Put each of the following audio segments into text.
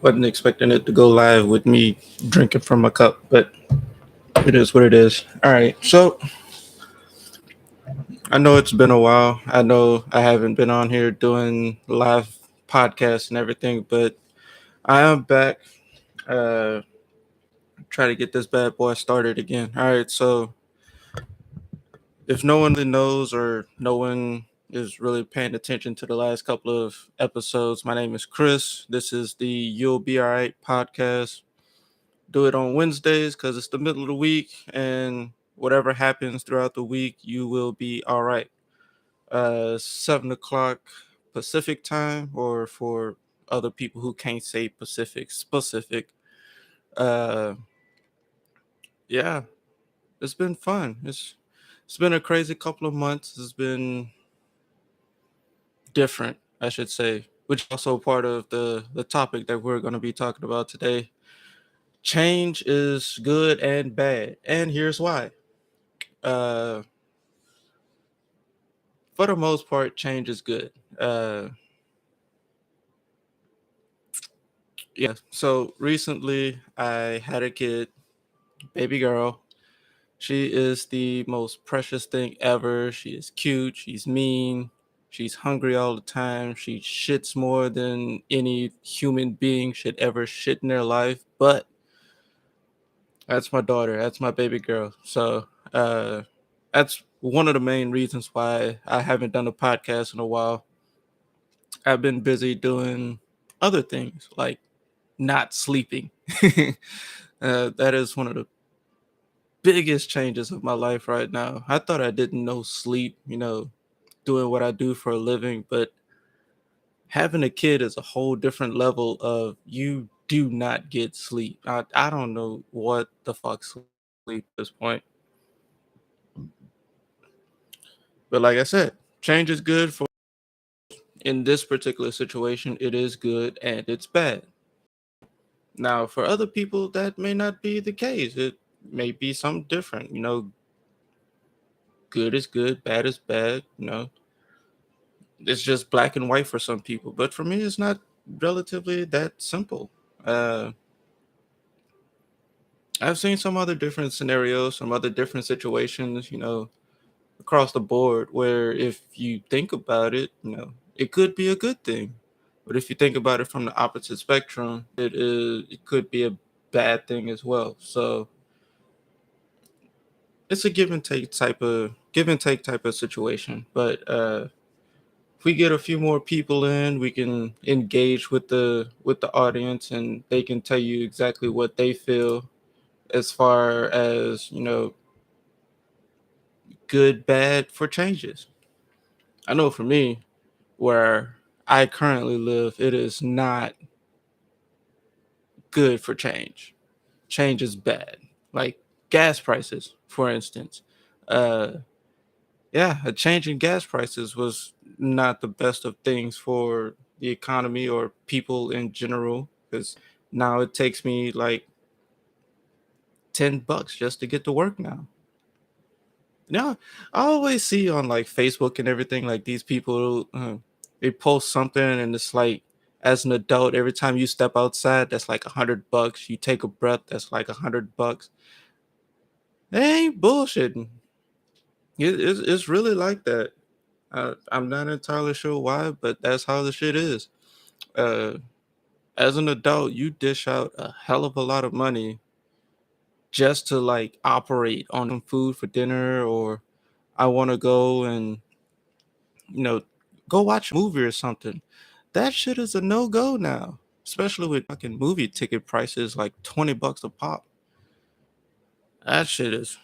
Wasn't expecting it to go live with me drinking from a cup, but it is what it is. All right. So I know it's been a while. I know I haven't been on here doing live podcasts and everything, but I am back. Uh, Try to get this bad boy started again. All right. So if no one really knows or no one is really paying attention to the last couple of episodes, my name is Chris. This is the You'll Be Alright podcast. Do it on Wednesdays because it's the middle of the week, and whatever happens throughout the week, you will be all right. 7 o'clock Pacific time, or for other people who can't say Pacific specific. Uh, yeah, it's been fun. It's been a crazy couple of months. It's been different, I should say, which is also part of the topic that we're going to be talking about today. Change is good and bad, and here's why. Uh, for the most part, change is good. Uh, yeah. So recently, I had a kid, baby girl. She is the most precious thing ever. She is cute. She's mean. She's hungry all the time. She shits more than any human being should ever shit in their life. But that's my daughter. That's my baby girl. So that's one of the main reasons why I haven't done a podcast in a while. I've been busy doing other things like not sleeping. That is one of the biggest changes of my life right now. I thought I didn't know sleep, doing what I do for a living, but having a kid is a whole different level of you do not get sleep. I don't know what the fuck sleep at this point. But like I said, change is good for in this particular situation, it is good and it's bad. Now, for other people, that may not be the case. It may be something different. Good is good, bad is bad. It's just black and white for some people. But for me, it's not relatively that simple. Uh, I've seen some other different scenarios, some other different situations, across the board where if you think about it, it could be a good thing. But if you think about it from the opposite spectrum, it could be a bad thing as well. So it's a give and take type of situation. But if we get a few more people in, we can engage with the audience, and they can tell you exactly what they feel as far as good, bad for changes. I know for me, where I currently live, it is not good for change. Change is bad. Like gas prices, for instance. Uh, yeah, a change in gas prices was not the best of things for the economy or people in general, because now it takes me like $10 just to get to work now. I always see on like Facebook and everything like these people, they post something and it's like, as an adult, every time you step outside, that's like $100. You take a breath, that's like $100. They ain't bullshitting. It's really like that. I'm not entirely sure why, but that's how the shit is. Uh, as an adult, you dish out a hell of a lot of money just to like operate on some food for dinner, or I want to go and you know go watch a movie or something. That shit is a no go now, especially with fucking movie ticket prices like $20 a pop. That shit is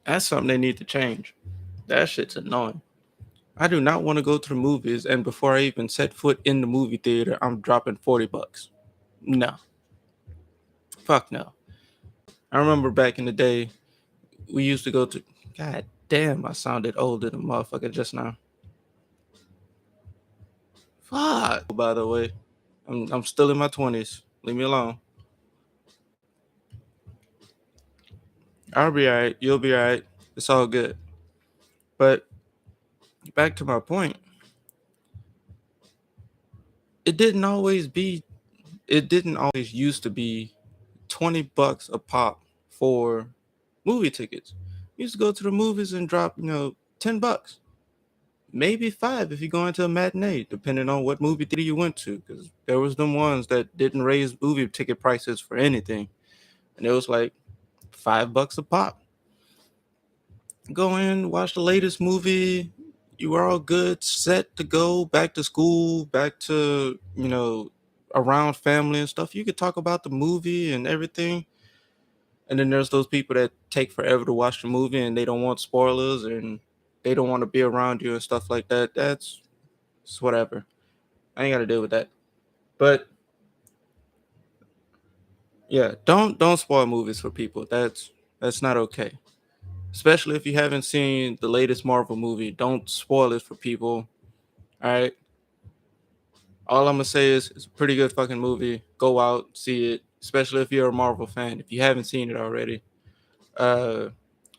that's something they need to change. That shit's annoying. I do not want to go to the movies, and before I even set foot in the movie theater, I'm dropping $40. No, fuck no. I remember back in the day, we used to go to. God damn, I sounded older than motherfucker just now. Fuck. By the way, I'm still in my 20s. Leave me alone. I'll be alright. You'll be alright. It's all good. But back to my point. it didn't always be it didn't always used to be $20 a pop for movie tickets. You used to go to the movies and drop, $10, maybe five if you go into a matinee, depending on what movie theater you went to. Because there was them ones that didn't raise movie ticket prices for anything, and it was like $5 a pop. Go in, watch the latest movie. You were all good, set to go back to school, back to around family and stuff. You could talk about the movie and everything. And then there's those people that take forever to watch the movie and they don't want spoilers and they don't want to be around you and stuff like that. That's it's whatever. I ain't got to deal with that. But yeah, don't spoil movies for people. That's not okay. Especially if you haven't seen the latest Marvel movie. Don't spoil it for people. All right. All I'm gonna say is it's a pretty good fucking movie. Go out, see it. Especially if you're a Marvel fan. If you haven't seen it already, uh,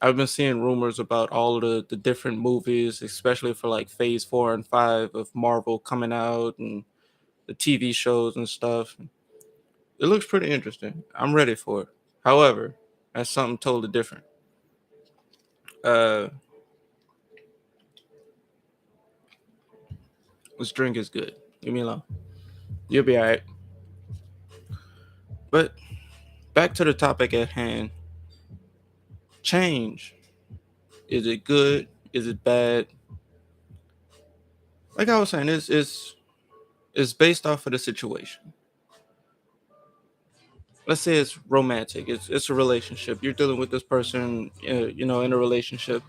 I've been seeing rumors about all of the different movies, especially for like Phase 4 and 5 of Marvel coming out and the TV shows and stuff. It looks pretty interesting. I'm ready for it. However, that's something totally different. Uh, this drink is good. Leave me alone. You'll be alright. But back to the topic at hand. Change. Is it good? Is it bad? Like I was saying, it's based off of the situation. Let's say it's romantic. It's a relationship. You're dealing with this person, in a relationship,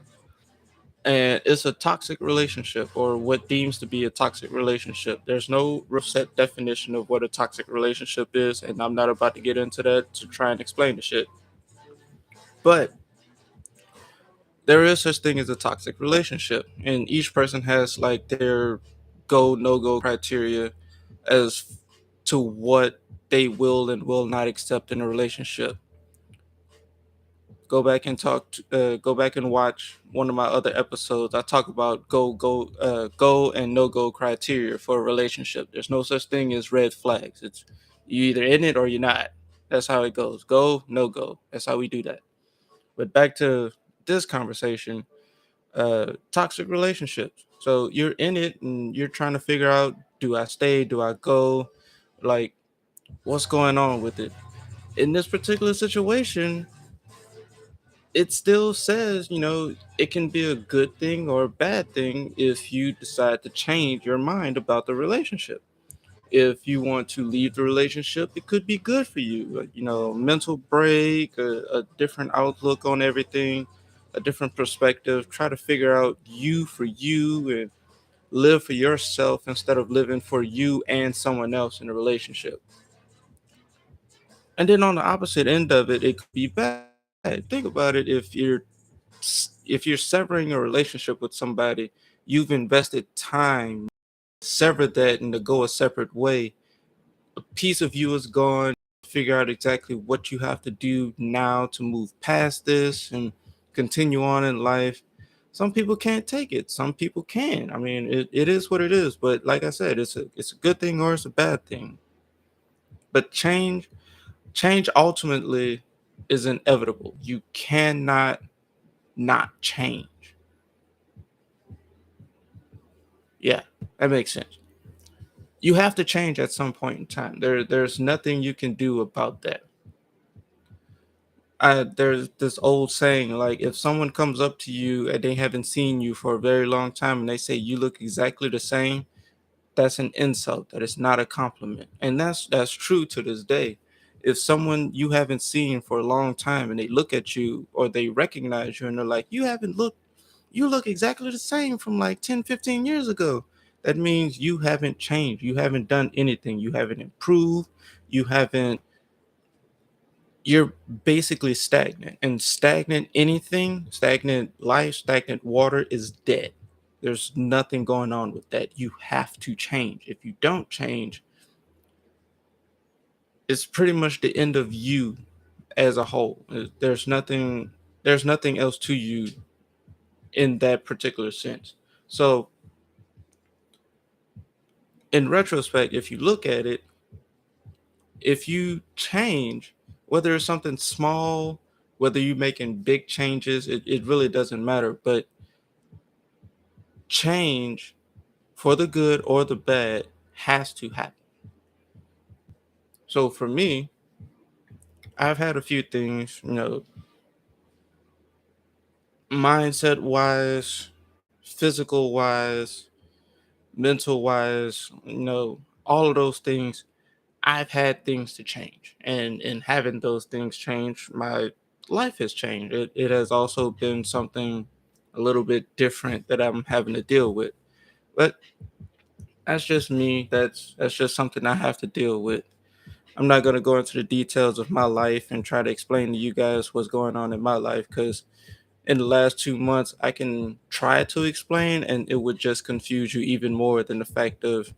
and it's a toxic relationship, or what deems to be a toxic relationship. There's no real set definition of what a toxic relationship is, and I'm not about to get into that to try and explain the shit. But there is such thing as a toxic relationship, and each person has like their go no go criteria as to what they will and will not accept in a relationship. Go back and watch one of my other episodes. I talk about go and no go criteria for a relationship. There's no such thing as red flags. It's you either in it or you're not. That's how it goes. Go, no go. That's how we do that. But back to this conversation, toxic relationships. So you're in it and you're trying to figure out, do I stay, do I go, like what's going on with it. In this particular situation, it still says, it can be a good thing or a bad thing if you decide to change your mind about the relationship. If you want to leave the relationship, it could be good for you. Mental break, a different outlook on everything, a different perspective. Try to figure out you for you and live for yourself instead of living for you and someone else in a relationship. And then on the opposite end of it, it could be bad. Think about it. If you're severing a relationship with somebody, you've invested time, sever that and to go a separate way. A piece of you is gone. Figure out exactly what you have to do now to move past this and continue on in life. Some people can't take it. Some people can. I mean, it is what it is. But like I said, it's a good thing or it's a bad thing. But change ultimately is inevitable. You cannot not change. Yeah, that makes sense. You have to change at some point in time. There's nothing you can do about that. There's this old saying, like if someone comes up to you and they haven't seen you for a very long time and they say you look exactly the same, that's an insult. That is not a compliment. And that's true to this day. If someone you haven't seen for a long time and they look at you or they recognize you and they're like, you look exactly the same from like 10, 15 years ago. That means you haven't changed. You haven't done anything. You haven't improved. You haven't, you're basically stagnant. And stagnant life, stagnant water is dead. There's nothing going on with that. You have to change. If you don't change, it's pretty much the end of you as a whole. There's nothing else to you in that particular sense. So in retrospect, if you look at it, if you change, whether it's something small, whether you're making big changes, it really doesn't matter. But change for the good or the bad has to happen. So for me, I've had a few things, mindset wise, physical wise, mental wise, all of those things. I've had things to change, and in having those things change, my life has changed. It has also been something a little bit different that I'm having to deal with. But that's just me. That's just something I have to deal with. I'm not going to go into the details of my life and try to explain to you guys what's going on in my life, because in the last 2 months, I can try to explain and it would just confuse you even more than the fact of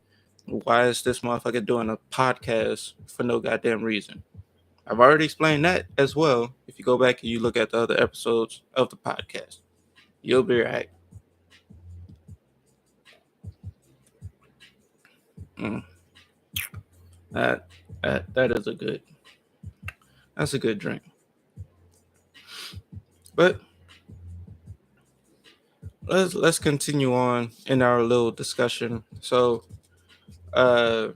why is this motherfucker doing a podcast for no goddamn reason. I've already explained that as well. If you go back and you look at the other episodes of the podcast, you'll be right. Mm, that that is a good. That's a good drink. But let's continue on in our little discussion. So, uh,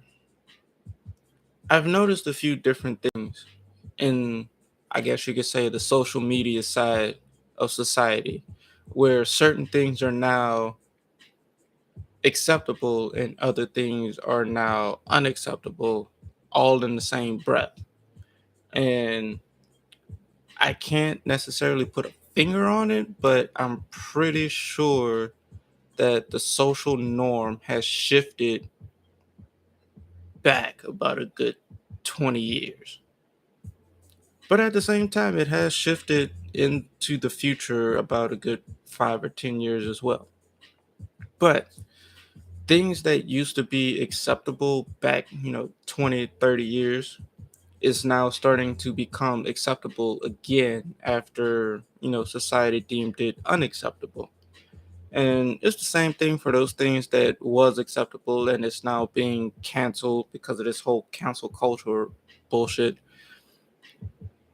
I've noticed a few different things in, I guess you could say, the social media side of society, where certain things are now acceptable and other things are now unacceptable, all in the same breath. And I can't necessarily put a finger on it, but I'm pretty sure that the social norm has shifted back about a good 20 years. But at the same time, it has shifted into the future about a good 5 or 10 years as well. But things that used to be acceptable back, 20, 30 years is now starting to become acceptable again after, society deemed it unacceptable. And it's the same thing for those things that was acceptable and it's now being canceled because of this whole cancel culture bullshit.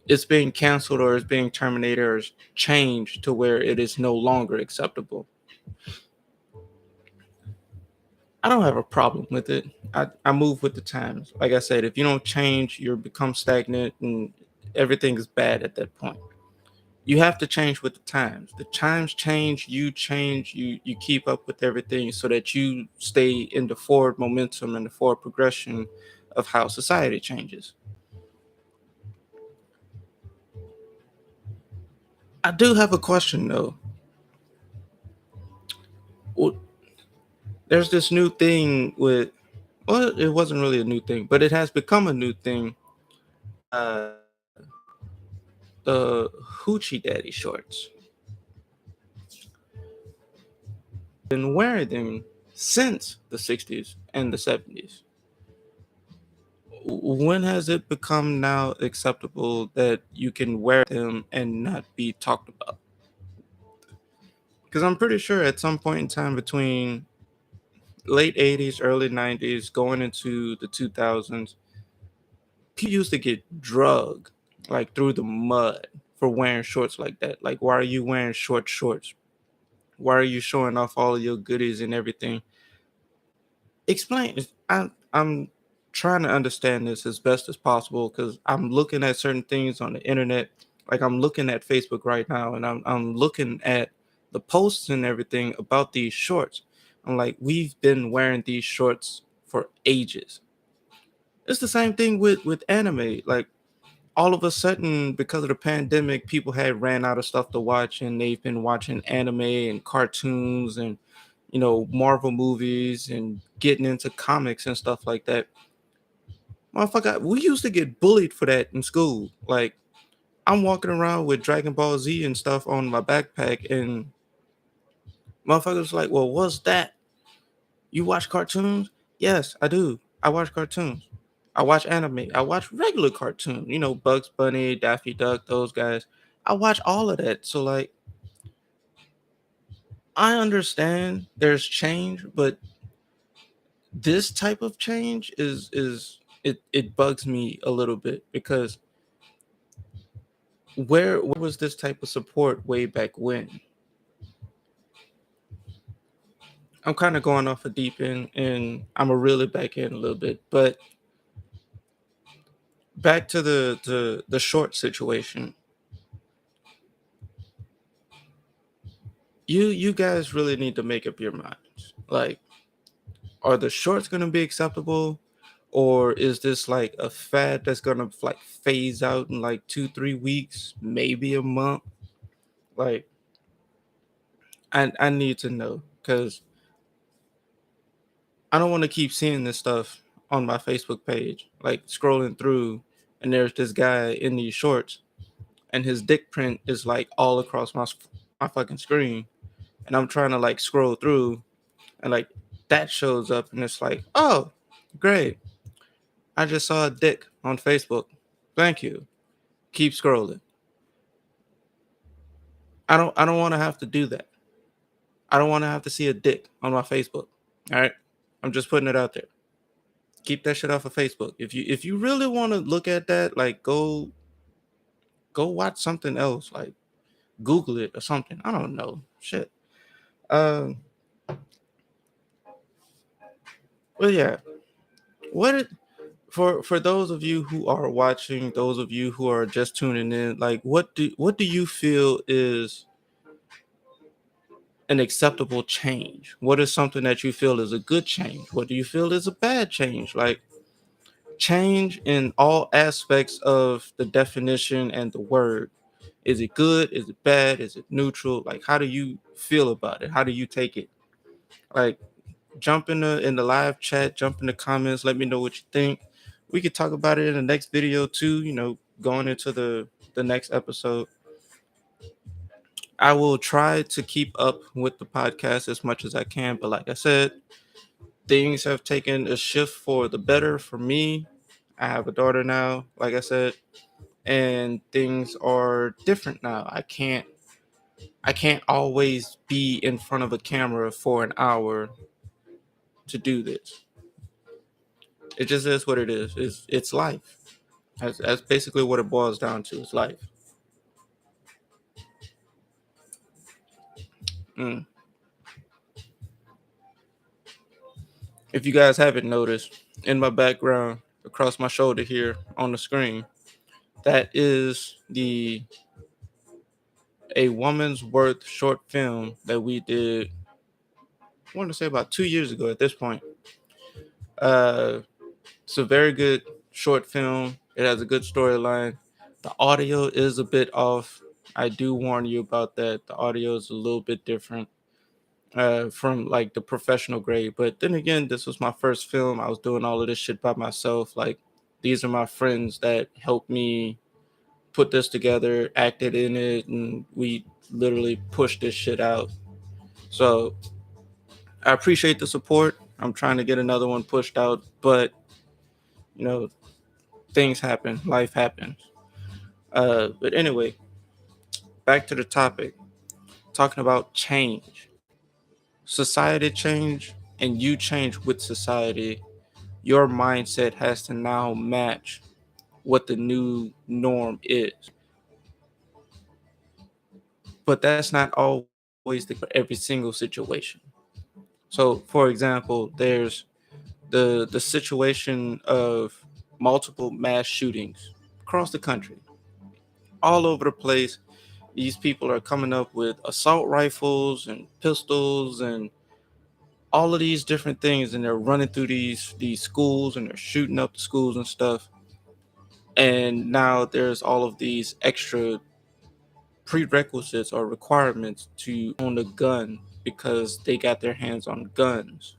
It's being canceled or it's being terminated or it's changed to where it is no longer acceptable. I don't have a problem with it. I move with the times. Like I said, if you don't change, you become stagnant and everything is bad at that point. You have to change with the times. The times change, you keep up with everything so that you stay in the forward momentum and the forward progression of how society changes. I do have a question though. Well, there's this new thing with, well, it wasn't really a new thing, but it has become a new thing. Uh, the hoochie daddy shorts. Been wearing them since the 60s and the 70s. When has it become now acceptable that you can wear them and not be talked about? Because I'm pretty sure at some point in time between late 80s, early 90s, going into the 2000s, people used to get drugged like through the mud for wearing shorts like that. Like, why are you wearing short shorts? Why are you showing off all of your goodies and everything? Explain. I'm trying to understand this as best as possible because I'm looking at certain things on the internet. Like I'm looking at Facebook right now, and I'm looking at the posts and everything about these shorts. I'm like, we've been wearing these shorts for ages. It's the same thing with anime. Like all of a sudden, because of the pandemic, people had ran out of stuff to watch, and they've been watching anime and cartoons and Marvel movies and getting into comics and stuff like that. Motherfucker, we used to get bullied for that in school. Like I'm walking around with Dragon Ball Z and stuff on my backpack, and motherfuckers like, "Well, what's that? You watch cartoons?" Yes, I do. I watch cartoons. I watch anime. I watch regular cartoon. Bugs Bunny, Daffy Duck, those guys. I watch all of that. So like, I understand there's change, but This type of change it bugs me a little bit because where was this type of support way back when? I'm kind of going off a deep end and I'm a reel it back in a little bit, but back to the short situation. You guys really need to make up your minds. Like, are the shorts gonna be acceptable? Or is this like a fad that's gonna like phase out in like 2, 3 weeks, maybe a month? Like, I need to know because I don't want to keep seeing this stuff on my Facebook page, like scrolling through, and there's this guy in these shorts, and his dick print is like all across my fucking screen, and I'm trying to like scroll through, and like that shows up, and it's like, oh, great, I just saw a dick on Facebook. Thank you. Keep scrolling. I don't want to have to do that. I don't want to have to see a dick on my Facebook. All right, I'm just putting it out there. Keep that shit off of Facebook. If you really want to look at that, like go watch something else, like Google it or something. I don't know. Shit. Um well yeah. What it, for those of you who are watching, those of you who are just tuning in, like what do you feel is an acceptable change? What is something that you feel is a good change? What do you feel is a bad change? Like change in all aspects of the definition and the word. Is it good? Is it bad? Is it neutral? Like, how do you feel about it? How do you take it? Like, jump in the live chat, jump in the comments. Let me know what you think. We could talk about it in the next video too. Going into the next episode. I will try to keep up with the podcast as much as I can, but like I said, things have taken a shift for the better for me. I have a daughter now, like I said, and things are different now. I can't always be in front of a camera for an hour to do this. It just is what it is. It's life. That's basically what it boils down to. It's life. Mm. If you guys haven't noticed, in my background, across my shoulder here on the screen, that is the A Woman's Worth short film that we did. I want to say about 2 years ago at this point. Uh, It's a very good short film. It has a good storyline. The audio is a bit off. I do warn you about that. The audio is a little bit different from like the professional grade. But then again, this was my first film. I was doing all of this shit by myself. Like these are my friends that helped me put this together, acted in it, and we literally pushed this shit out. So I appreciate the support. I'm trying to get another one pushed out, but you know, things happen, life happens. But anyway, back to the topic, talking about change. Society change and you change with society. Your mindset has to now match what the new norm is. But that's not always the for every single situation. So for example, there's the situation of multiple mass shootings across the country, all over the place. These people are coming up with assault rifles and pistols and all of these different things, and they're running through these schools and they're shooting up the schools and stuff. And now there's all of these extra prerequisites or requirements to own a gun because they got their hands on guns.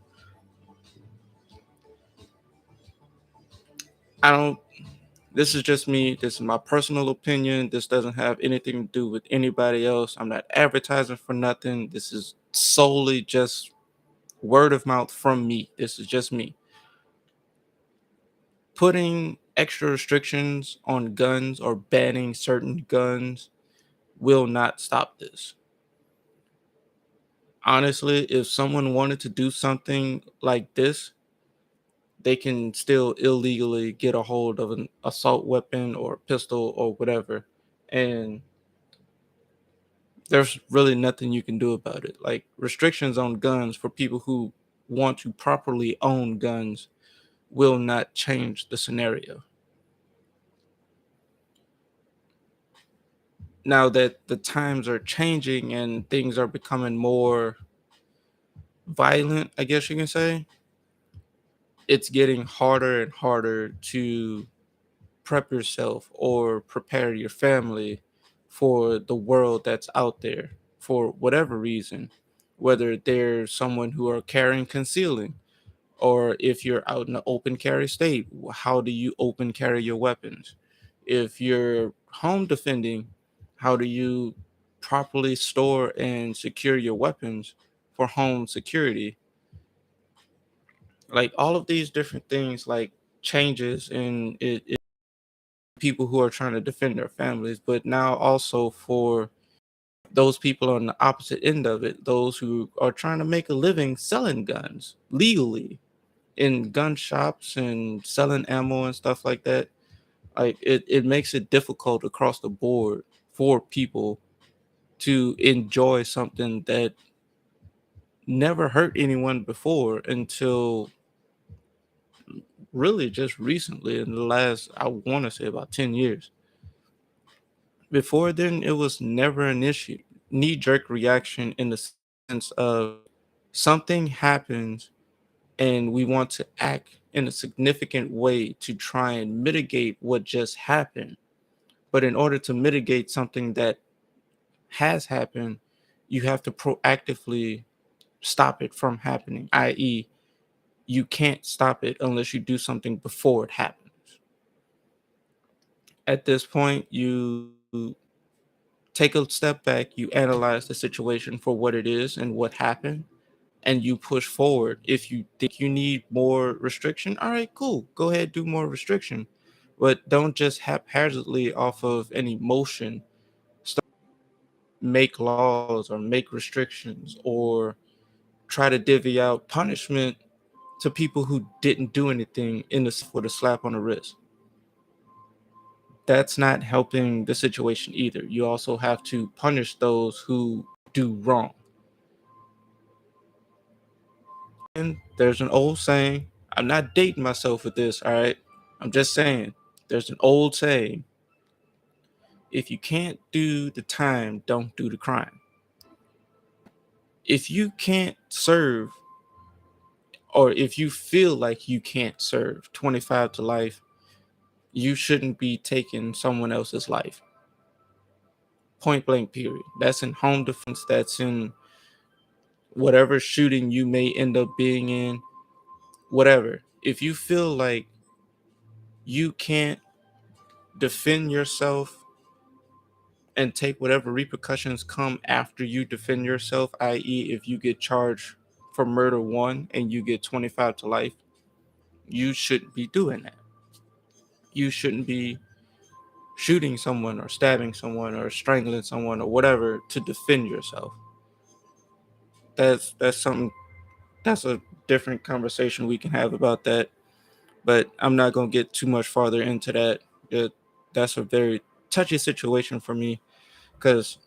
I don't This is just me. This is my personal opinion. This doesn't have anything to do with anybody else. I'm not advertising for nothing. This is solely just word of mouth from me. This is just me. Putting extra restrictions on guns or banning certain guns will not stop this. Honestly, if someone wanted to do something like this, they can still illegally get a hold of an assault weapon or pistol or whatever. And there's really nothing you can do about it. Like restrictions on guns for people who want to properly own guns will not change the scenario. Now that the times are changing and things are becoming more violent, I guess you can say, it's getting harder and harder to prep yourself or prepare your family for the world that's out there for whatever reason, whether they're someone who are carrying concealing, or if you're out in the open carry state, how do you open carry your weapons? If you're home defending, how do you properly store and secure your weapons for home security? Like all of these different things, like changes in it people who are trying to defend their families, but now also for those people on the opposite end of it, those who are trying to make a living selling guns legally in gun shops and selling ammo and stuff like that. Like it makes it difficult across the board for people to enjoy something that never hurt anyone before until really just recently in the last, I want to say, about 10 years. Before then, it was never an issue. Knee jerk reaction in the sense of something happens and we want to act in a significant way to try and mitigate what just happened. But in order to mitigate something that has happened, you have to proactively stop it from happening, i.e., you can't stop it unless you do something before it happens. At this point, you take a step back, you analyze the situation for what it is and what happened, and you push forward. If you think you need more restriction, all right, cool, go ahead, do more restriction. But don't just haphazardly off of an emotion start make laws or make restrictions or try to divvy out punishment to people who didn't do anything in the with a slap on the wrist. That's not helping the situation either. You also have to punish those who do wrong. And there's an old saying, I'm not dating myself with this, all right? I'm just saying, there's an old saying, if you can't do the time, don't do the crime. If you can't serve, or if you feel like you can't serve 25 to life, you shouldn't be taking someone else's life. Point blank, period. That's in home defense, that's in whatever shooting you may end up being in, whatever. If you feel like you can't defend yourself and take whatever repercussions come after you defend yourself, i.e., if you get charged for murder one and you get 25 to life, you shouldn't be doing that. You shouldn't be shooting someone or stabbing someone or strangling someone or whatever to defend yourself. That's something, that's a different conversation we can have about that. But I'm not gonna get too much farther into that. That's a very touchy situation for me because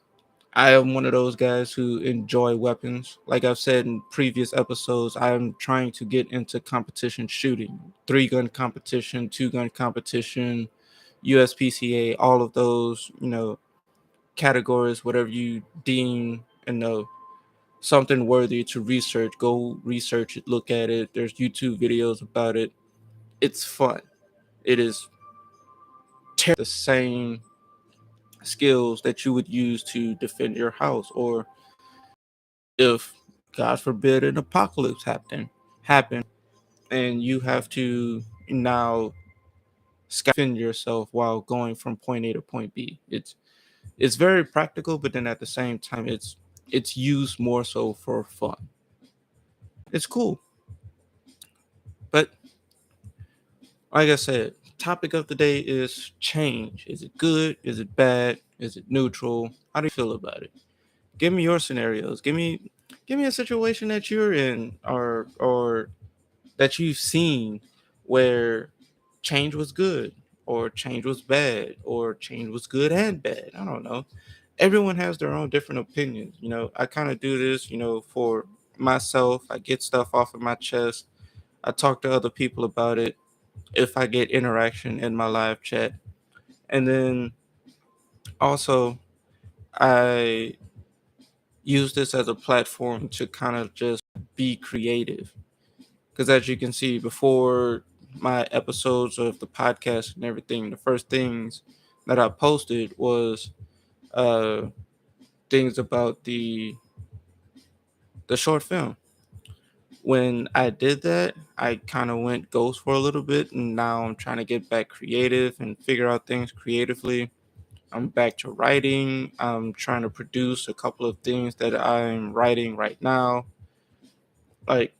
I am one of those guys who enjoy weapons. Like I've said in previous episodes, I'm trying to get into competition shooting, 3 gun competition, 2 gun competition, USPCA, all of those, categories, whatever you deem, something worthy to research. Go research it, look at it. There's YouTube videos about it. It's fun. It is the same skills that you would use to defend your house, or if God forbid an apocalypse happen and you have to now defend yourself while going from point A to point B. It's very practical, but then at the same time it's used more so for fun. It's cool. But like I said, topic of the day is change. Is it good? Is it bad? Is it neutral? How do you feel about it? Give me your scenarios. Give me a situation that you're in or that you've seen where change was good or change was bad or change was good and bad. I don't know. Everyone has their own different opinions. I kind of do this, for myself. I get stuff off of my chest. I talk to other people about it if I get interaction in my live chat. And then also, I use this as a platform to kind of just be creative. Because as you can see, before my episodes of the podcast and everything, the first things that I posted was uh, things about the short film. When I did that, I kind of went ghost for a little bit, and now I'm trying to get back creative and figure out things creatively. I'm back to writing. I'm trying to produce a couple of things that I'm writing right now. Like,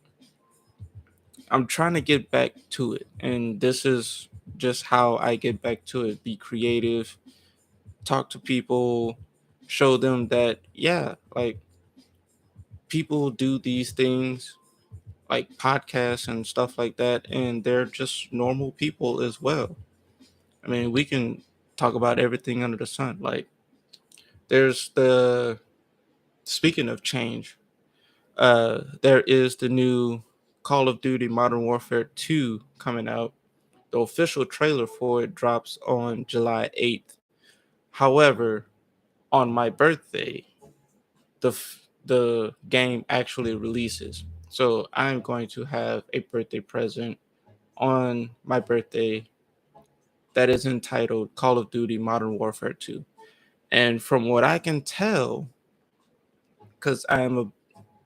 I'm trying to get back to it. And this is just how I get back to it. Be creative, talk to people, show them that, yeah, like people do these things like podcasts and stuff like that, and they're just normal people as well. I mean, we can talk about everything under the sun. Like, there's the speaking of change, there is the new Call of Duty Modern Warfare 2 coming out. The official trailer for it drops on July 8th. However, on my birthday, the game actually releases. So I'm going to have a birthday present on my birthday that is entitled Call of Duty Modern Warfare 2. And from what I can tell, because I'm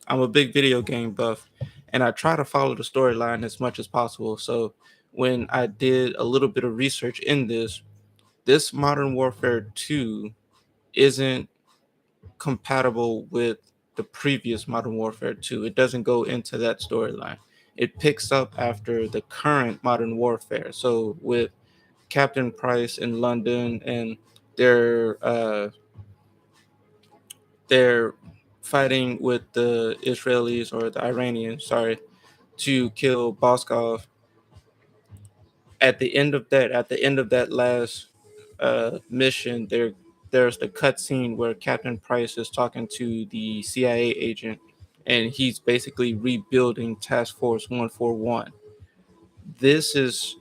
a big video game buff, and I try to follow the storyline as much as possible. So when I did a little bit of research in this Modern Warfare 2 isn't compatible with the previous Modern Warfare 2. It doesn't go into that storyline. It picks up after the current Modern Warfare. So with Captain Price in London, and they're uh, they're fighting with the Israelis or the Iranians, sorry, to kill Boskov. At the end of that last mission, there's the cutscene where Captain Price is talking to the CIA agent, and he's basically rebuilding Task Force 141. This is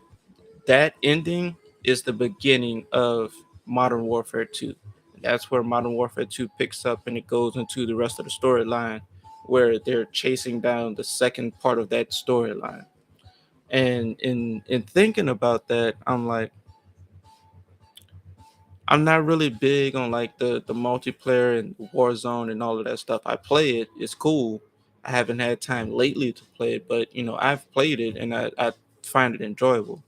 that ending is the beginning of Modern Warfare 2. That's where Modern Warfare 2 picks up, and it goes into the rest of the storyline where they're chasing down the second part of that storyline. And in thinking about that, I'm like, I'm not really big on like the multiplayer and Warzone and all of that stuff. I play it, it's cool. I haven't had time lately to play it, but I've played it, and I find it enjoyable.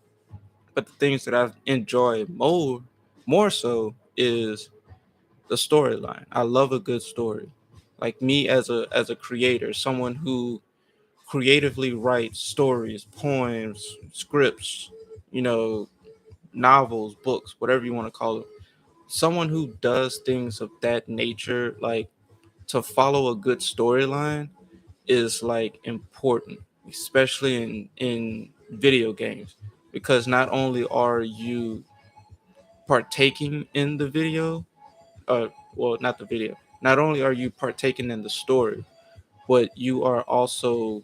But the things that I've enjoyed more so is the storyline. I love a good story. Like me as a creator, someone who creatively writes stories, poems, scripts, you know, novels, books, whatever you want to call it. Someone who does things of that nature, like to follow a good storyline is like important, especially in video games, because not only are you partaking in the video, well, not the video, not only are you partaking in the story, but you are also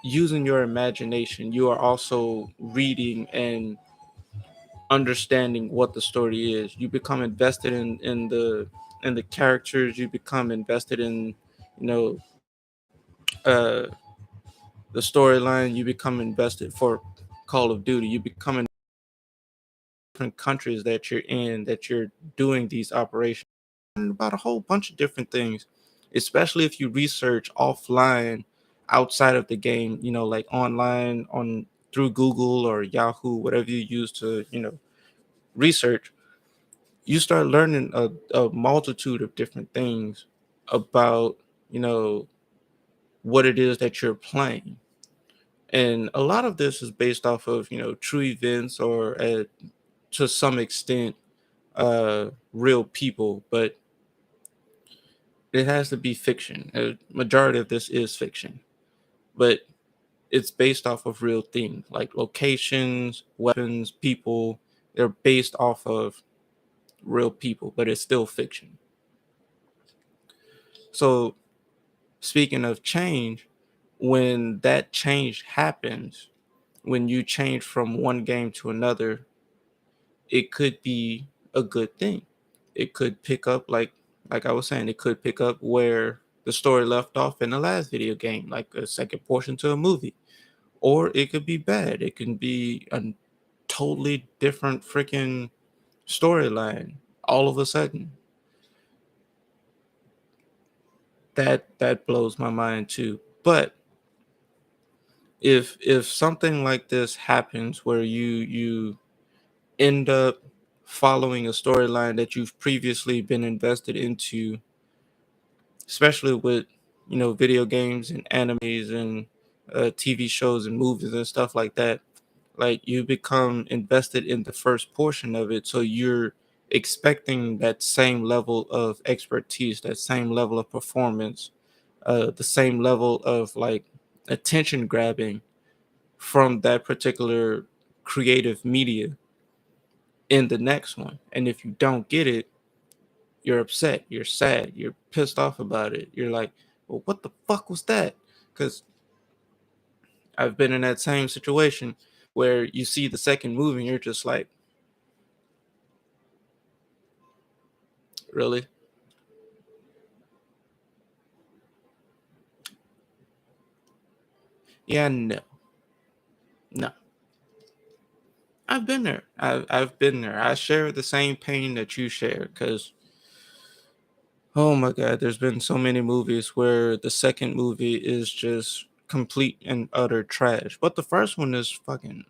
using your imagination. You are also reading and understanding what the story is. You become invested in the characters. You become invested in you know uh the storyline. You become invested for Call of Duty. You become in different countries that you're in, that you're doing these operations, and about a whole bunch of different things, especially if you research offline outside of the game, like online on through Google or Yahoo, whatever you use to research. You start learning a multitude of different things about you know what it is that you're playing. And a lot of this is based off of true events, or to some extent real people, but it has to be fiction. A majority of this is fiction, but it's based off of real things like locations, weapons, people. They're based off of real people, but it's still fiction. So, speaking of change, when that change happens, when you change from one game to another, it could be a good thing. It could pick up like I was saying, it could pick up where the story left off in the last video game, like a second portion to a movie. Or it could be bad. It can be a totally different freaking storyline all of a sudden. That blows my mind too. But if something like this happens where you end up following a storyline that you've previously been invested into, especially with video games and animes and TV shows and movies and stuff like that, like you become invested in the first portion of it, so you're expecting that same level of expertise, that same level of performance, the same level of like attention grabbing from that particular creative media in the next one. And if you don't get it, you're upset, you're sad, you're pissed off about it. You're like, well, what the fuck was that? Because I've been in that same situation where you see the second movie and you're just like, really? Yeah, no, no. I've been there. I've been there. I share the same pain that you share because, oh my God, there's been so many movies where the second movie is just complete and utter trash. But the first one is fucking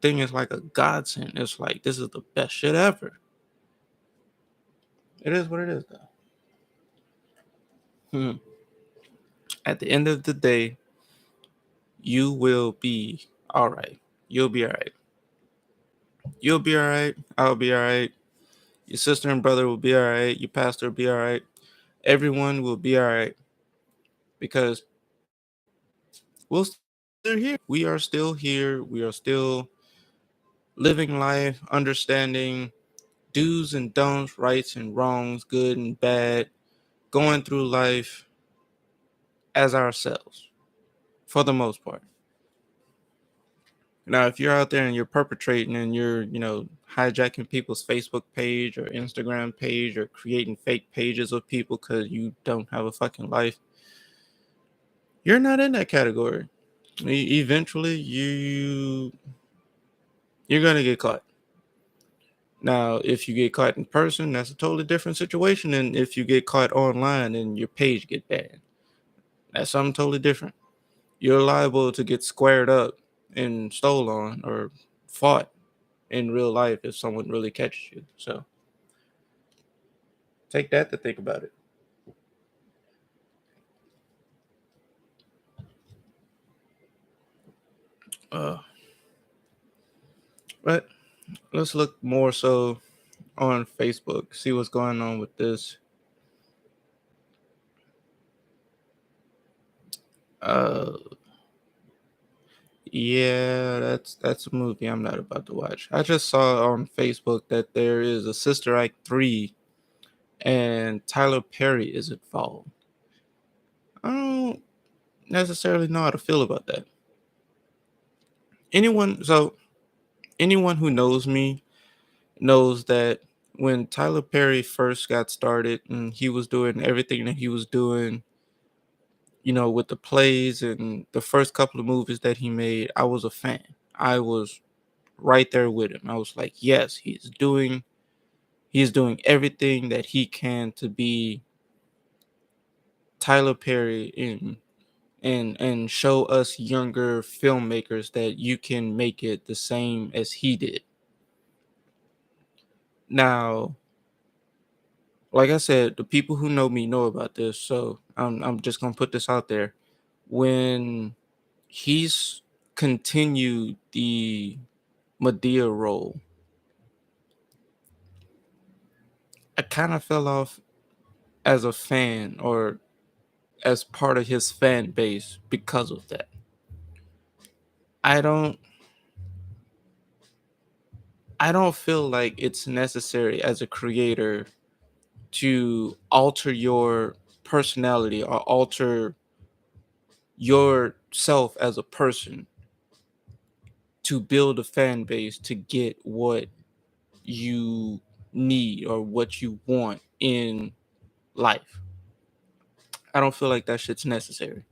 thing is like a godsend. It's like this is the best shit ever. It is what it is though. Hmm. At the end of the day, you will be all right. You'll be all right. You'll be all right. I'll be all right. Your sister and brother will be all right. Your pastor will be all right. Everyone will be all right because we'll still here. We are still here. We are still living life, understanding do's and don'ts, rights and wrongs, good and bad, going through life as ourselves for the most part. Now, if you're out there and you're perpetrating and you're, hijacking people's Facebook page or Instagram page or creating fake pages of people because you don't have a fucking life, you're not in that category. Eventually, you're gonna get caught. Now, if you get caught in person, that's a totally different situation than if you get caught online and your page get banned. That's something totally different. You're liable to get squared up and stole on or fought in real life if someone really catches you. So take that to think about it. Uh, but let's look more so on Facebook, see what's going on with this. Uh, yeah, that's a movie I'm not about to watch. I just saw on Facebook that there is a Sister Act 3 and Tyler Perry is involved. I don't necessarily know how to feel about that. So anyone who knows me knows that when Tyler Perry first got started and he was doing everything that he was doing, with the plays and the first couple of movies that he made, I was a fan. I was right there with him. I was like, yes, he's doing everything that he can to be Tyler Perry and show us younger filmmakers that you can make it the same as he did. Now, like I said, the people who know me know about this, so I'm just gonna put this out there. When he's continued the Medea role, I kind of fell off as a fan or as part of his fan base because of that. I don't I don't feel like it's necessary as a creator to alter your personality or alter yourself as a person to build a fan base to get what you need or what you want in life. I don't feel like that shit's necessary.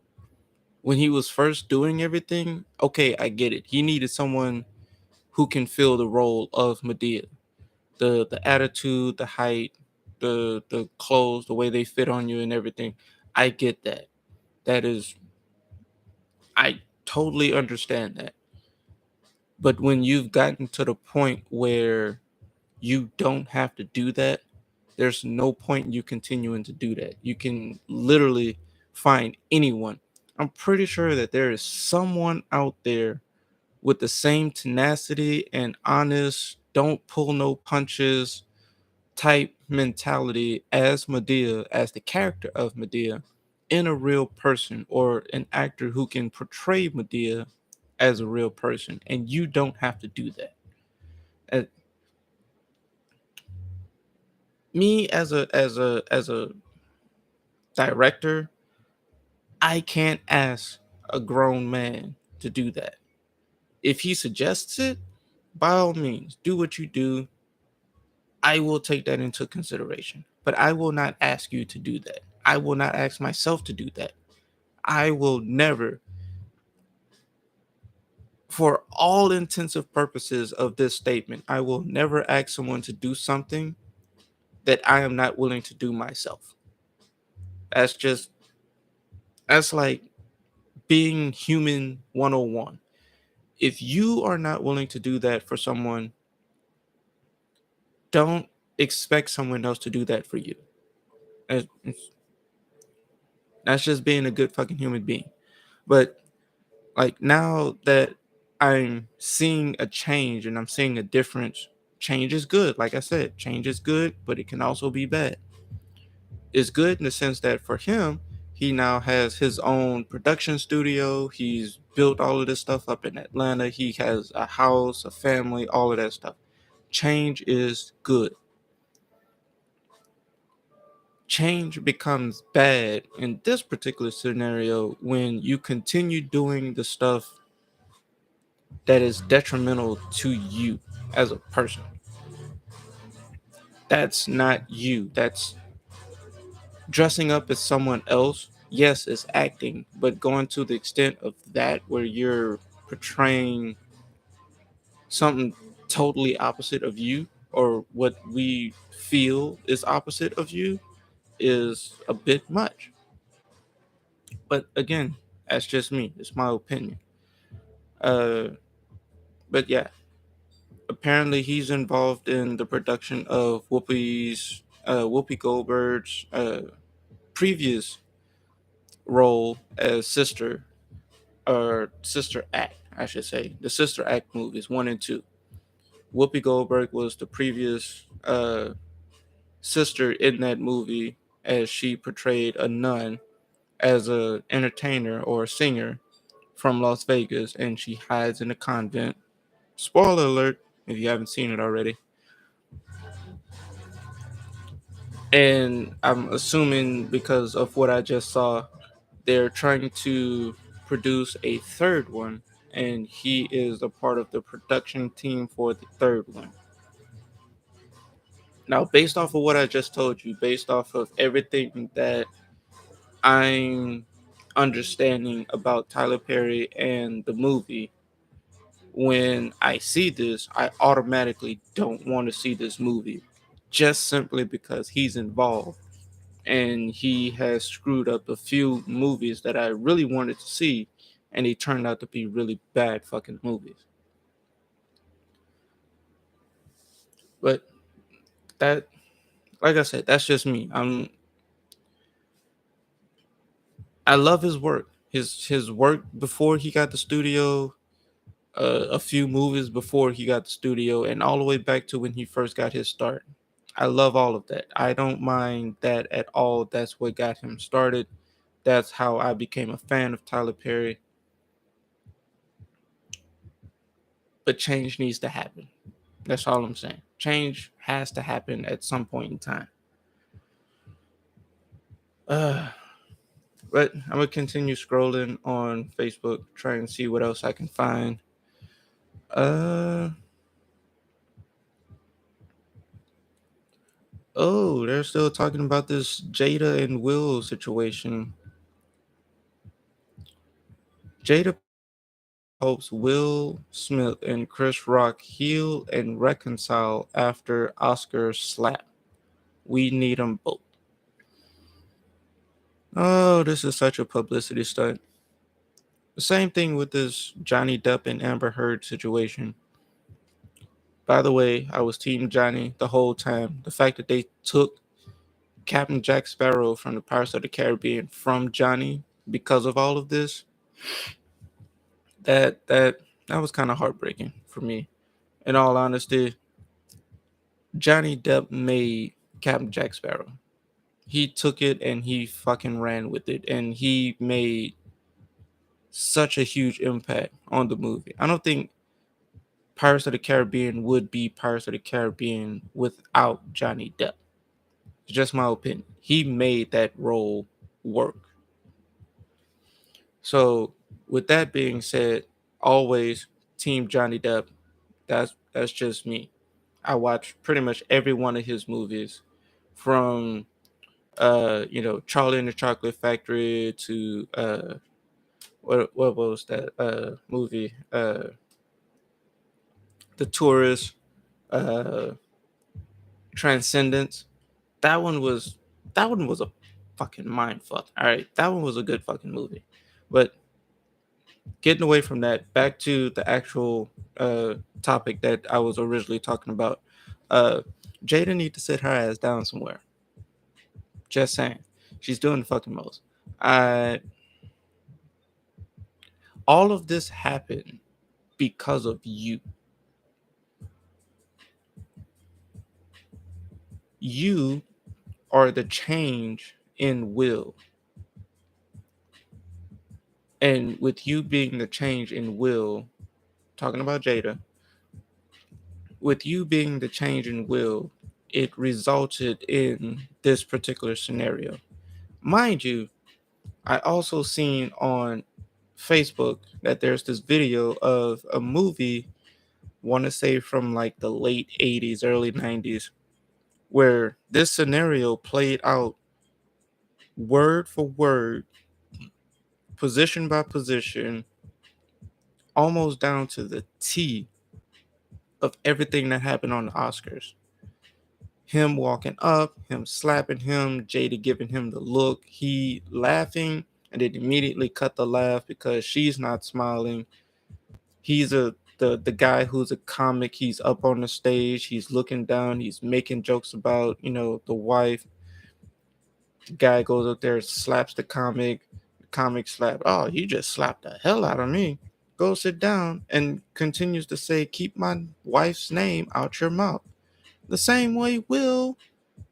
When he was first doing everything, okay, I get it. He needed someone who can fill the role of Medea. The attitude, the height, the clothes, the way they fit on you and everything. I get that. That is I totally understand that. But when you've gotten to the point where you don't have to do that, there's no point in you continuing to do that. You can literally find anyone. I'm pretty sure that there is someone out there with the same tenacity and honest, don't pull no punches type mentality as Medea, as the character of Medea, in a real person or an actor who can portray Medea as a real person. And you don't have to do that. Uh, Me as a director, I can't ask a grown man to do that. If he suggests it, by all means, do what you do. I will take that into consideration. But I will not ask you to do that. I will not ask myself to do that. I will never, for all intensive purposes of this statement, I will never ask someone to do something that I am not willing to do myself. That's just, that's like being human 101. If you are not willing to do that for someone, don't expect someone else to do that for you. That's that's just being a good fucking human being. But like now that I'm seeing a change and I'm seeing a difference, change is good. Like I said, change is good, but it can also be bad. It's good in the sense that for him, he now has his own production studio. He's built all of this stuff up in Atlanta. He has a house, a family, all of that stuff. Change is good. Change becomes bad in this particular scenario when you continue doing the stuff that is detrimental to you as a person. That's not you. That's dressing up as someone else. Yes, it's acting, but going to the extent of that where you're portraying something totally opposite of you or what we feel is opposite of you is a bit much. But again, that's just me. It's my opinion. Uh, but yeah, apparently he's involved in the production of Whoopi Goldberg's previous role as sister or sister act, I should say, the sister act movies 1 and 2. Whoopi Goldberg was the previous sister in that movie, as she portrayed a nun as a entertainer or a singer from Las Vegas, and she hides in a convent. Spoiler alert if you haven't seen it already. And I'm assuming because of what I just saw, they're trying to produce a third one, and he is a part of the production team for the third one. Now, based off of what I just told you, based off of everything that I'm understanding about Tyler Perry and the movie, when I see this, I automatically don't want to see this movie just simply because he's involved and he has screwed up a few movies that I really wanted to see, and they turned out to be really bad fucking movies. But that, like I said, that's just me. I love his work. His work before he got the studio, a few movies before he got the studio, and all the way back to when he first got his start. I love all of that. I don't mind that at all. That's what got him started. That's how I became a fan of Tyler Perry. but change needs to happen. That's all I'm saying. Change has to happen at some point in time. Uh, but I'm gonna continue scrolling on Facebook, try and see what else I can find. Uh oh, they're still talking about this Jada and Will situation. Jada hopes Will Smith and Chris Rock heal and reconcile after Oscar slap. We need them both. Oh, this is such a publicity stunt. The same thing with this Johnny Depp and Amber Heard situation. By the way, I was Team Johnny the whole time. The fact that they took Captain Jack Sparrow from the Pirates of the Caribbean from Johnny because of all of this, that was kind of heartbreaking for me. In all honesty, Johnny Depp made Captain Jack Sparrow. He took it and he fucking ran with it, and he made such a huge impact on the movie. I don't think Pirates of the Caribbean would be Pirates of the Caribbean without Johnny Depp. It's just my opinion. He made that role work. So, with that being said, always Team Johnny Depp. That's just me. I watch pretty much every one of his movies, from Charlie and the Chocolate Factory to what was that movie, The Tourist, uh Transcendence. That one was that one was a fucking mind fuck. All right, that one was a good fucking movie. But getting away from that, back to the actual topic that I was originally talking about. Uh, Jada need to sit her ass down somewhere. Just saying, she's doing the fucking most. Uh, all of this happened because of you. You are the change in Will, and with you being the change in Will, talking about Jada, with you being the change in Will, it resulted in this particular scenario. Mind you, I also seen on Facebook that there's this video of a movie, want to say from like the late 80s, early 90s, where this scenario played out word for word, position by position, almost down to the T of everything that happened on the Oscars. Him walking up, him slapping him, Jada giving him the look, he laughing, and then immediately cut the laugh because she's not smiling. He's the guy who's a comic. He's up on the stage. He's looking down. He's making jokes about the wife. The guy goes up there, slaps the comic. The comic slap. Oh, you just slapped the hell out of me. Go sit down, and continues to say, "Keep my wife's name out your mouth." The same way Will,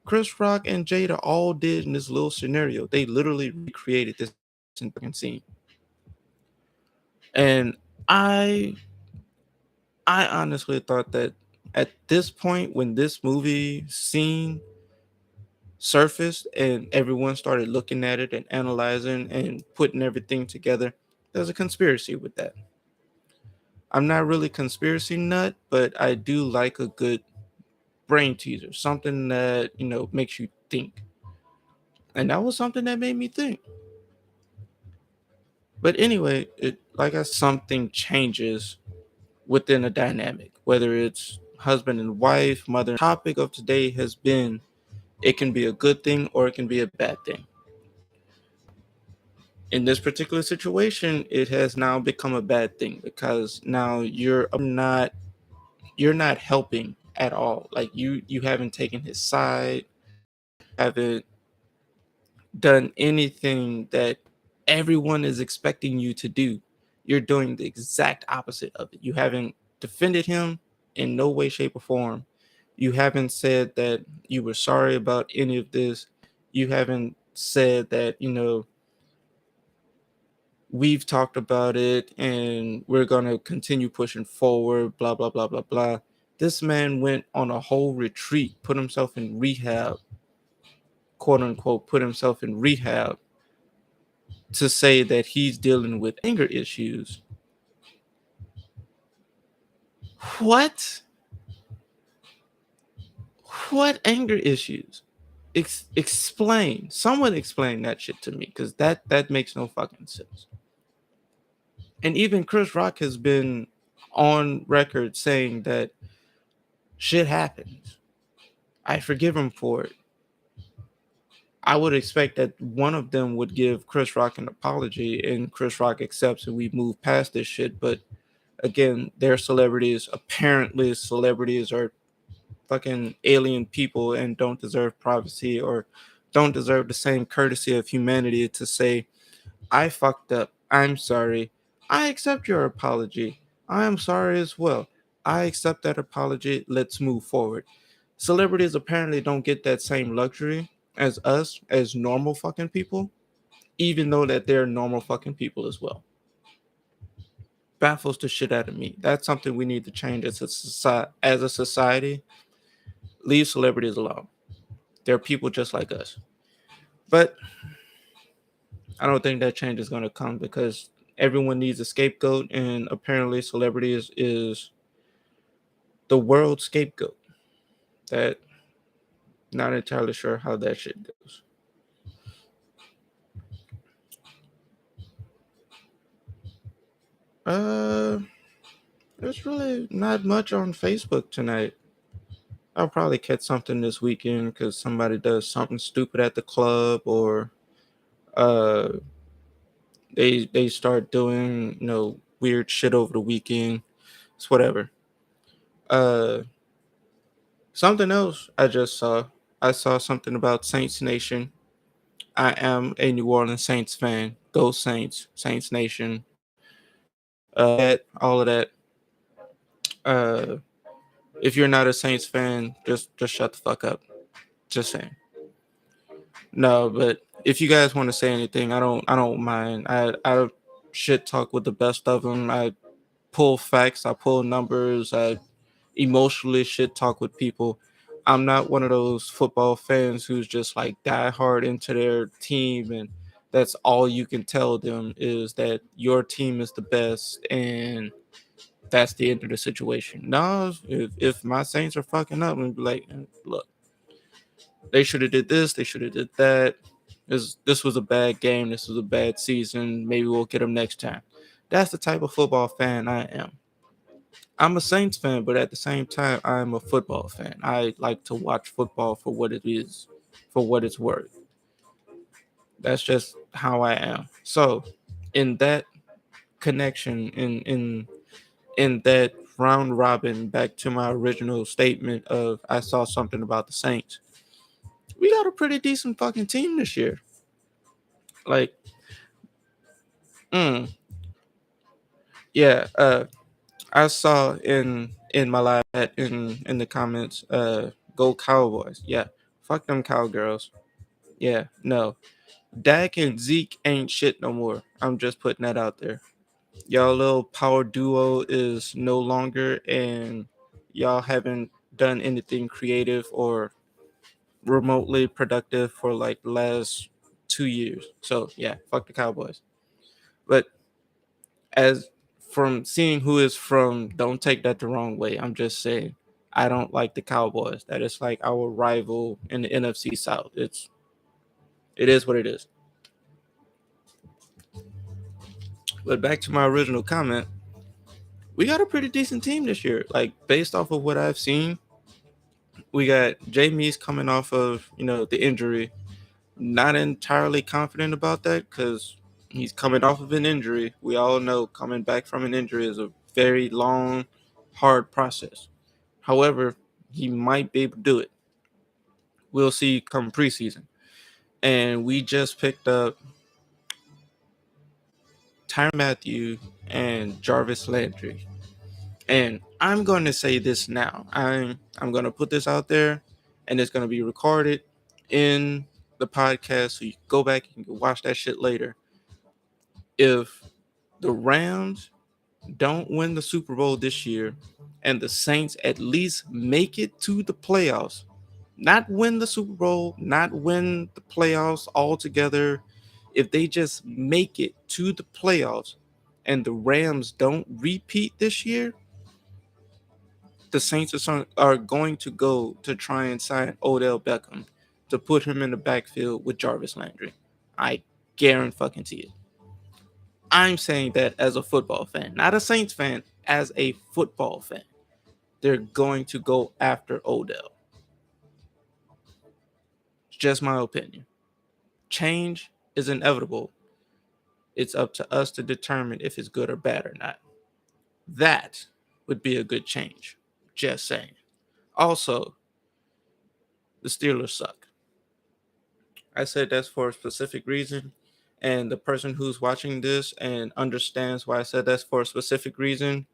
Chris Rock, and Jada all did in this little scenario. They literally recreated this fucking scene. And I I honestly thought that at this point, when this movie scene surfaced and everyone started looking at it and analyzing and putting everything together, there's a conspiracy with that. I'm not really conspiracy nut, but I do like a good brain teaser, something that makes you think. And that was something that made me think. But anyway, it like I something changes within a dynamic, whether it's husband and wife, mother. Topic of today has been, it can be a good thing or it can be a bad thing. In this particular situation, it has now become a bad thing because now you're not helping at all. Like you haven't taken his side, haven't done anything that everyone is expecting you to do. You're doing the exact opposite of it. You haven't defended him in no way, shape, or form. You haven't said that you were sorry about any of this. You haven't said that, we've talked about it and we're going to continue pushing forward, blah, blah, blah, blah, blah. This man went on a whole retreat, put himself in rehab, quote unquote, put himself in rehab to say that he's dealing with anger issues. What? What anger issues? Explain. Someone explain that shit to me, because that makes no fucking sense. And even Chris Rock has been on record saying that shit happens. I forgive him for it. I would expect that one of them would give Chris Rock an apology and Chris Rock accepts and we move past this shit. But again, they're celebrities. Apparently, celebrities are fucking alien people and don't deserve privacy or don't deserve the same courtesy of humanity to say, I fucked up. I'm sorry. I accept your apology. I am sorry as well. I accept that apology. Let's move forward. Celebrities apparently don't get that same luxury as us, as normal fucking people, even though that they're normal fucking people as well. Baffles the shit out of me. That's something we need to change as a society. Leave celebrities alone. They're people just like us. But I don't think that change is going to come because everyone needs a scapegoat, and apparently, celebrities is the world scapegoat. That not entirely sure how that shit goes. Uh, there's really not much on Facebook tonight. I'll probably catch something this weekend because somebody does something stupid at the club, or uh, they start doing weird shit over the weekend. It's whatever. Uh, Something else I just saw. I saw something about Saints Nation. I am a New Orleans Saints fan. Go Saints, Saints Nation. All of that. Uh, if you're not a Saints fan, just shut the fuck up. Just saying. No, but if you guys want to say anything, I don't mind. I shit talk with the best of them. I pull facts. I pull numbers. I emotionally shit talk with people. I'm not one of those football fans who's just like die hard into their team and that's all you can tell them is that your team is the best and that's the end of the situation. No, if my Saints are fucking up and be like, look, they should have did this, they should have did that. This was a bad game, this was a bad season. Maybe we'll get them next time. That's the type of football fan I am. I'm a Saints fan, but at the same time, I'm a football fan. I like to watch football for what it is, for what it's worth. That's just how I am. So, in that connection, in that round robin, back to my original statement of I saw something about the Saints. We got a pretty decent fucking team this year. Like, mm, yeah. I saw in my live chat in the comments, go Cowboys. Yeah, fuck them cowgirls. Yeah, no. Dak and Zeke ain't shit no more. I'm just putting that out there. Y'all little power duo is no longer, and y'all haven't done anything creative or remotely productive for like the last 2 years. So yeah, fuck the Cowboys. But as from seeing who is from, don't take that the wrong way. I'm just saying I don't like the Cowboys. That is like our rival in the NFC South. It is what it is. But back to my original comment, we got a pretty decent team this year. Like based off of what I've seen, we got Jameis coming off of the injury. Not entirely confident about that because he's coming off of an injury. We all know coming back from an injury is a very long, hard process. However, he might be able to do it. We'll see come preseason. And we just picked up Tyrann Mathieu and Jarvis Landry. And I'm going to say this now. I'm going to put this out there, and it's going to be recorded in the podcast, so you can go back and you can watch that shit later. If the Rams don't win the Super Bowl this year and the Saints at least make it to the playoffs, not win the Super Bowl, not win the playoffs altogether, if they just make it to the playoffs and the Rams don't repeat this year, the Saints are going to go to try and sign Odell Beckham to put him in the backfield with Jarvis Landry. I guarantee it. I'm saying that as a football fan, not a Saints fan, as a football fan. They're going to go after Odell. It's just my opinion. Change is inevitable. It's up to us to determine if it's good or bad or not. That would be a good change. Just saying. Also, the Steelers suck. I said that's for a specific reason. And the person who's watching this and understands why I said that's for a specific reason,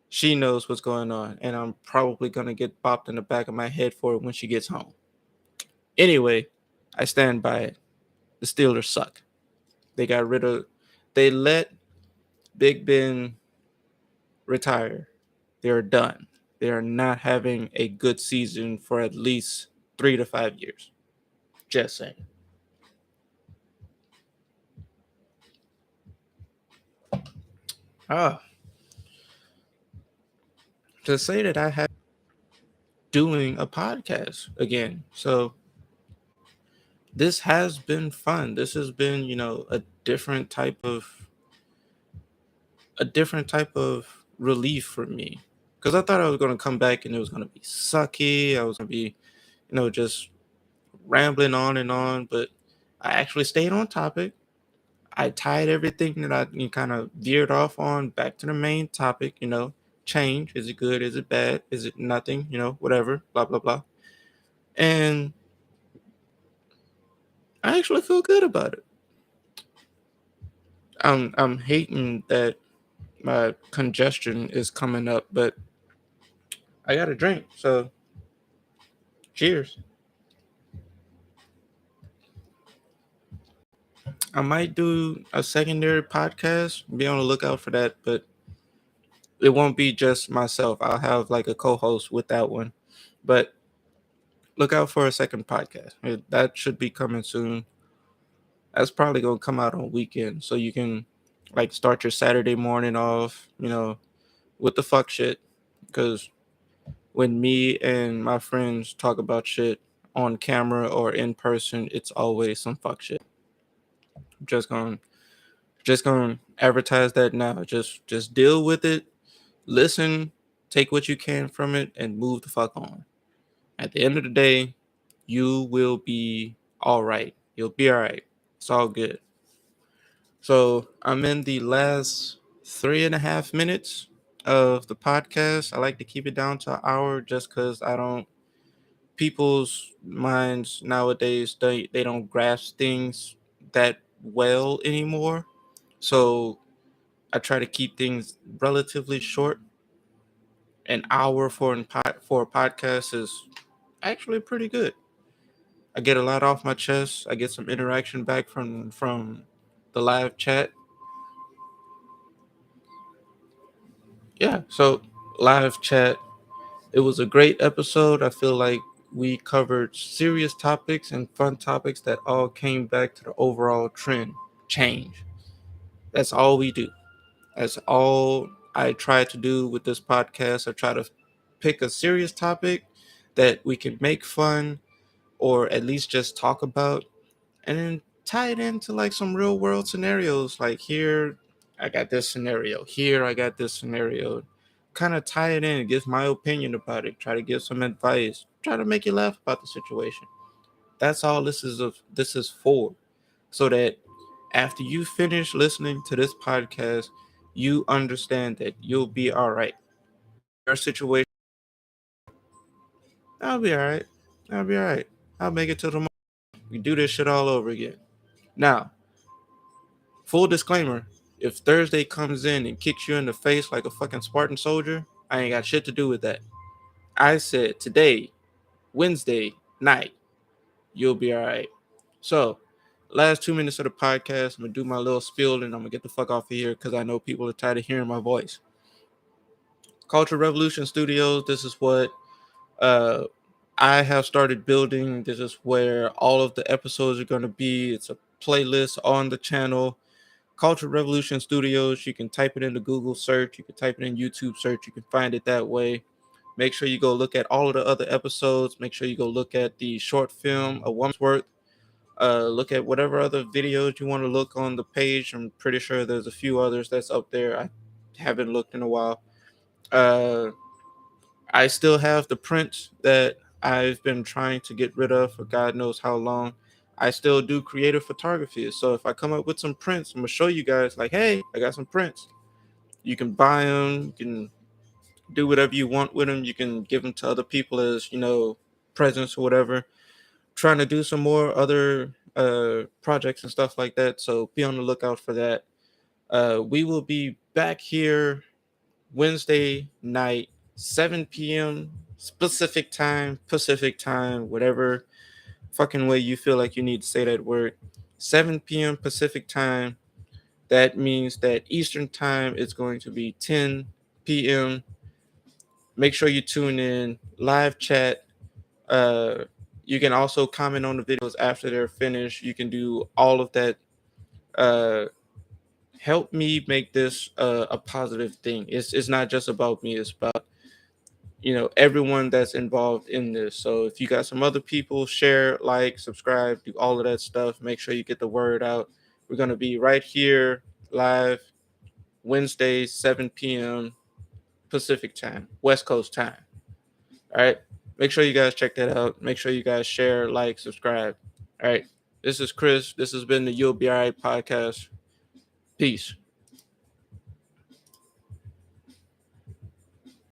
she knows what's going on. And I'm probably going to get bopped in the back of my head for it when she gets home. Anyway, I stand by it. The Steelers suck. They let Big Ben retire. They are done. They are not having a good season for at least 3 to 5 years. Just saying. Ah, to say that I have doing a podcast again. So this has been fun. This has been, a different type of relief for me. Because I thought I was gonna come back and it was gonna be sucky. I was gonna be, just rambling on and on, but I actually stayed on topic. I tied everything that I kind of veered off on back to the main topic, change. Is it good? Is it bad? Is it nothing? Whatever, blah, blah, blah. And I actually feel good about it. I'm hating that my congestion is coming up, but I got a drink. So cheers. I might do a secondary podcast. Be on the lookout for that, but it won't be just myself. I'll have like a co-host with that one. But look out for a second podcast. That should be coming soon. That's probably gonna come out on weekend, so you can like start your Saturday morning off, with the fuck shit. Because when me and my friends talk about shit on camera or in person, it's always some fuck shit. Just gonna just gonna advertise that now. Just deal with it, listen, take what you can from it, and move the fuck on. At the end of the day, you will be all right. You'll be all right. It's all good. So I'm in the last 3.5 minutes of the podcast. I like to keep it down to an hour just because I don't people's minds nowadays they don't grasp things that well anymore. So I try to keep things relatively short. An hour for a podcast is actually pretty good. I get a lot off my chest. I get some interaction back from the live chat. Yeah, so live chat. It was a great episode. I feel like we covered serious topics and fun topics that all came back to the overall trend change. That's all we do. That's all I try to do with this podcast. I try to pick a serious topic that we can make fun or at least just talk about and then tie it into like some real world scenarios. Like here, I got this scenario. Here, I got this scenario. Kind of tie it in, give my opinion about it. Try to give some advice. Try to make you laugh about the situation. That's all this is for, so that after you finish listening to this podcast, you understand that you'll be all right. Your situation, I'll be all right. I'll be all right. I'll make it to tomorrow. We do this shit all over again. Now, full disclaimer, if Thursday comes in and kicks you in the face like a fucking Spartan soldier, I ain't got shit to do with that. I said today, Wednesday night, you'll be all right. So last 2 minutes of the podcast, I'm gonna do my little spiel and I'm gonna get the fuck off of here because I know people are tired of hearing my voice. Culture Revolution Studios, this is what uh, I have started building. This is where all of the episodes are gonna be. It's a playlist on the channel. Culture Revolution Studios. You can type it into Google search. You can type it in YouTube search. You can find it that way. Make sure you go look at all of the other episodes. Make sure you go look at the short film, A Woman's Worth. Look at whatever other videos you want to look on the page. I'm pretty sure there's a few others that's up there. I haven't looked in a while. Uh, I still have the prints that I've been trying to get rid of for God knows how long. I still do creative photography. So if I come up with some prints, I'm gonna show you guys like, hey, I got some prints. You can buy them. You can do whatever you want with them. You can give them to other people as presents or whatever. Trying to do some more other projects and stuff like that. So be on the lookout for that. We will be back here Wednesday night, 7 p.m. Pacific time, whatever fucking way you feel like you need to say that word. 7 p.m. Pacific time. That means that Eastern time is going to be 10 p.m. Make sure you tune in, live chat. Uh, you can also comment on the videos after they're finished. You can do all of that. Uh, Help me make this a positive thing. It's not just about me. It's about everyone that's involved in this. So if you got some other people, share, like, subscribe, do all of that stuff. Make sure you get the word out. We're gonna be right here live Wednesday, 7 p.m. Pacific time, West Coast time. All right. Make sure you guys check that out. Make sure you guys share, like, subscribe. All right. This is Chris. This has been the You'll Be All Right podcast. Peace.